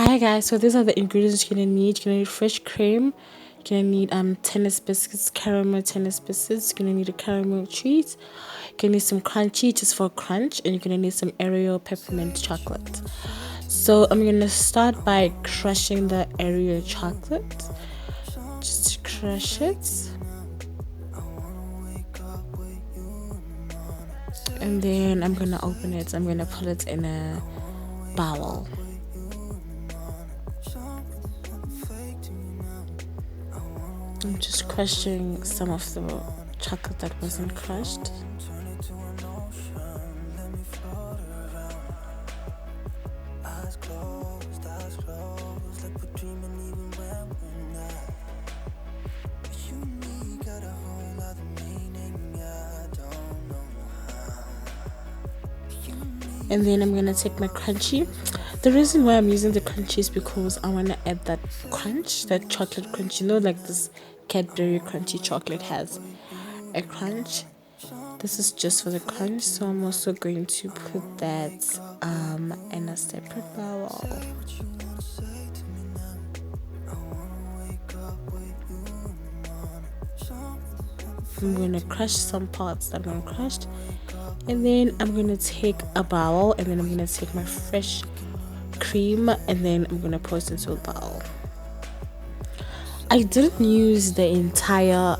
Hi guys, so these are the ingredients you're gonna need. You're gonna need fresh cream, you're gonna need tennis biscuits, caramel tennis biscuits, you're gonna need a caramel treat, you're gonna need some crunchy just for crunch, and you're gonna need some Oreo peppermint chocolate. So I'm gonna start by crushing the Oreo chocolate. Just crush it. And then I'm gonna open it. I'm gonna put it in a bowl. I'm just crushing some of the chocolate that wasn't crushed. And then I'm gonna take my crunchy. The reason why I'm using the crunchy is because I want to add that crunch, that chocolate crunch. You know, like this Cadbury crunchy chocolate has a crunch. This is just for the crunch, so I'm also going to put that in a separate bowl. I'm going to crush some parts that weren't crushed, and then I'm going to take a bowl, and then I'm going to take my fresh cream, and then I'm going to pour it into a bowl. I didn't use the entire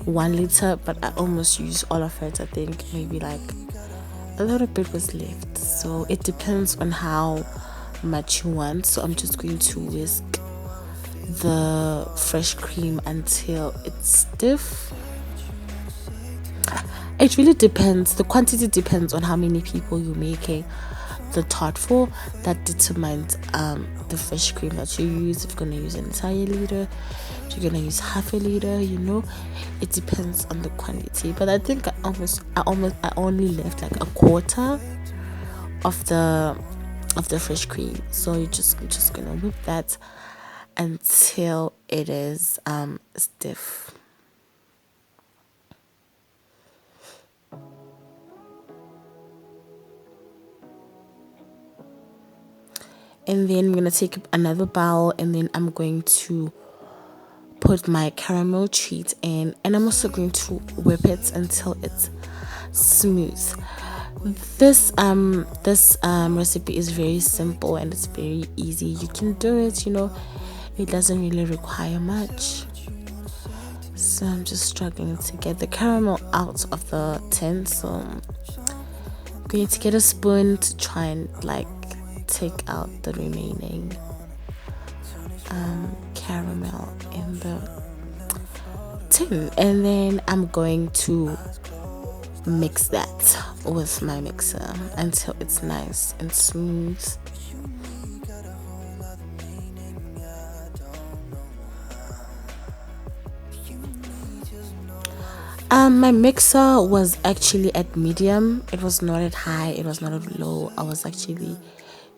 1 liter, but I almost used all of it. I think maybe like a little bit was left, so it depends on how much you want. So I'm just going to whisk the fresh cream until it's stiff. It really depends. The quantity depends on how many people you're making the tart for. That determines the fresh cream that you use. If you're gonna use an entire liter, if you're gonna use half a liter, it depends on the quantity. But I think I only left like a quarter of the fresh cream. So you're just gonna whip that until it is stiff. And then I'm gonna take another bowl, and then I'm going to put my caramel treat in, and I'm also going to whip it until it's smooth. This recipe is very simple and it's very easy. You can do it, it doesn't really require much. So I'm just struggling to get the caramel out of the tin, so I'm going to get a spoon to try and take out the remaining caramel in the tin, and then I'm going to mix that with my mixer until it's nice and smooth. My mixer was actually at medium. It was not at high, it was not at low. I was actually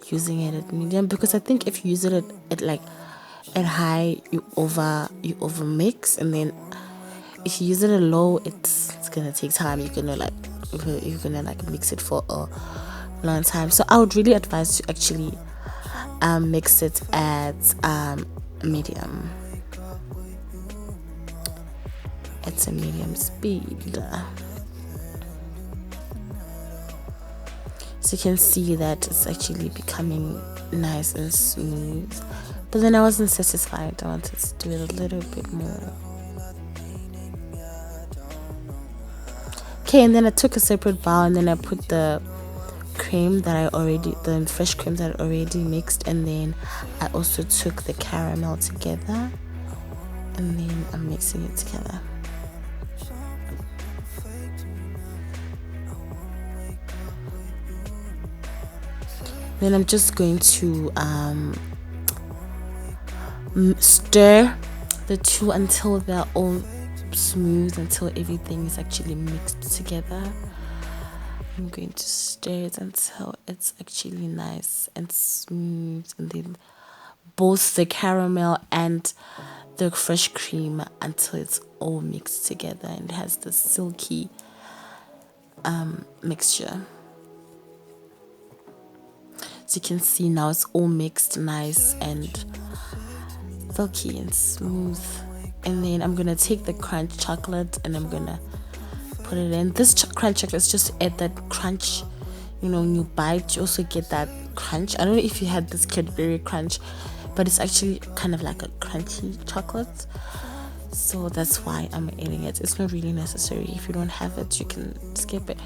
using it at medium because I think if you use it at high, you over mix, and then if you use it at low, it's gonna take time. You're gonna mix it for a long time. So I would really advise to actually mix it at medium. It's a medium speed. So you can see that it's actually becoming nice and smooth. But then I wasn't satisfied. I wanted to do it a little bit more. Okay, and then I took a separate bowl, and then I put the fresh cream that I already mixed, and then I also took the caramel together, and then I'm mixing it together. Then I'm just going to stir the two until they're all smooth, until everything is actually mixed together. I'm going to stir it until it's actually nice and smooth, and then both the caramel and the fresh cream until it's all mixed together and has the silky mixture. As you can see now, it's all mixed nice and silky and smooth. And then I'm gonna take the crunch chocolate and I'm gonna put it in. This crunch chocolate is just to add that crunch. You know, when you bite, you also get that crunch. I don't know if you had this Cadbury crunch, but it's actually kind of like a crunchy chocolate. So that's why I'm adding it. It's not really necessary. If you don't have it, you can skip it.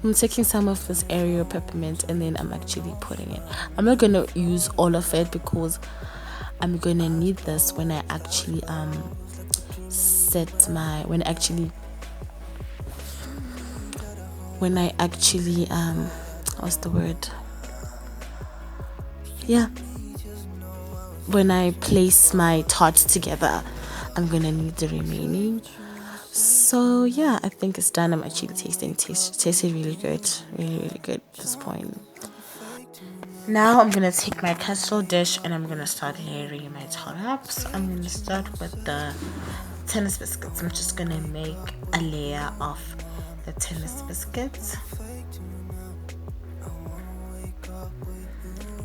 I'm taking some of this Oreo peppermint and then I'm actually putting it. I'm not gonna use all of it because I'm gonna need this when I actually what's the word? Yeah. When I place my tart together, I'm gonna need the remaining. So yeah, I think it's done. I'm actually tasted really good, really good at this point. Now I'm gonna take my casserole dish and I'm gonna start layering my tart up. So I'm gonna start with the tennis biscuits. I'm just gonna make a layer of the tennis biscuits.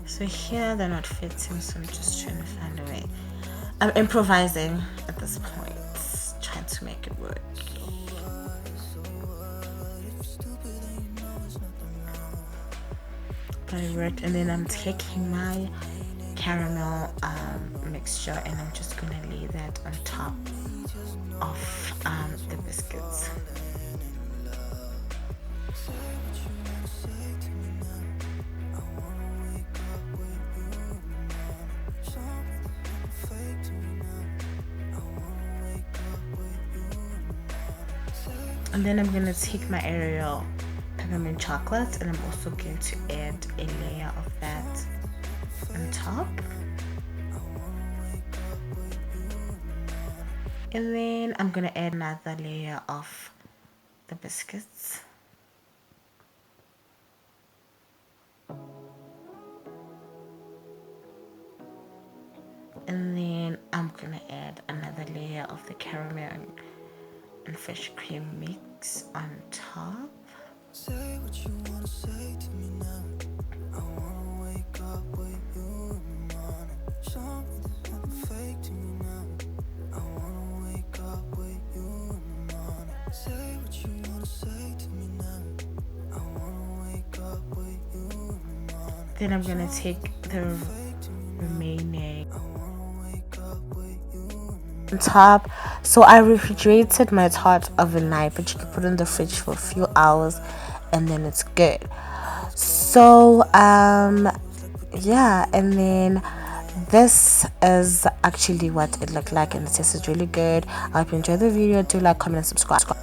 So here they're not fitting, so I'm just trying to find a way. I'm improvising at this point, trying to make it work. But it worked, and then I'm taking my caramel mixture and I'm just gonna lay that on top of the biscuits. And then I'm gonna take my Oreo peppermint chocolate and I'm also going to add a layer of that on top. And then I'm gonna add another layer of the biscuits. And then I'm gonna add another layer of the caramel and fresh cream mix on top. Say what you wanna say to me now. I wanna wake up with you in the morning. Show me there's nothing fake to me now. I wanna wake up with you in the morning. Say what you wanna say to me now. I wanna wake up with you in the morning. Then I'm gonna take the remaining on top. So I refrigerated my tart overnight, but you can put it in the fridge for a few hours and then it's good. So yeah, and then this is actually what it looked like and it tasted really good. I hope you enjoyed the video. Do like, comment, and subscribe.